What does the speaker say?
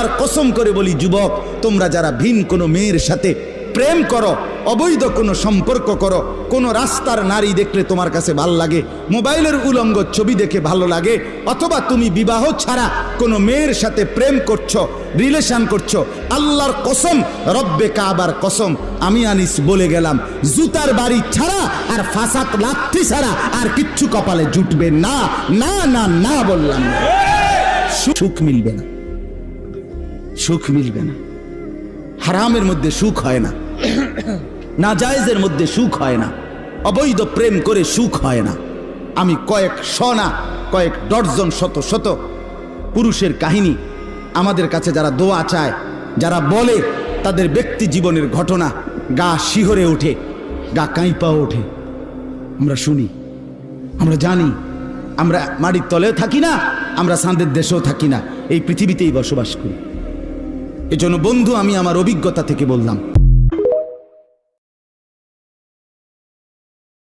আল্লাহর কসম করে বলি যুবক, তোমরা যারা ভিন কোনো মেয়ের সাথে প্রেম করো, অবৈধ কোনো সম্পর্ক করো, কোনো রাস্তার নারী দেখলে তোমার কাছে ভালো লাগে, মোবাইলের উলঙ্গ ছবি দেখে ভালো লাগে, অথবা তুমি বিবাহ ছাড়া কোনো মেয়ের সাথে প্রেম করছো, রিলেশন করছো, আল্লাহর কসম, রব্বে কাবার কসম, আমি আনিস বলে গেলাম, জুতার বাড়ি ছাড়া আর ফাসাদ লাথি ছাড়া আর কিচ্ছু কপালে জুটবে না। না না না বললাম, সুখ মিলবে না, সুখ মিলবে না। হারামের মধ্যে সুখ হয় না, নাজায়েজের মধ্যে সুখ হয় না, অবৈধ প্রেম করে সুখ হয় না। আমি কয়েক না কয়েক ডজন শত শত পুরুষের কাহিনী আমাদের কাছে যারা দোয়া চায়, যারা বলে, তাদের ব্যক্তি জীবনের ঘটনা, গা শিহরে ওঠে, গা কাঁইপা ওঠে। আমরা শুনি, আমরা জানি, আমরা মাটির তলেও থাকি না, আমরা চাঁদের দেশেও থাকি না, এই পৃথিবীতেই বসবাস করি। এজন্য বন্ধু, আমি আমার অভিজ্ঞতা থেকে বললাম,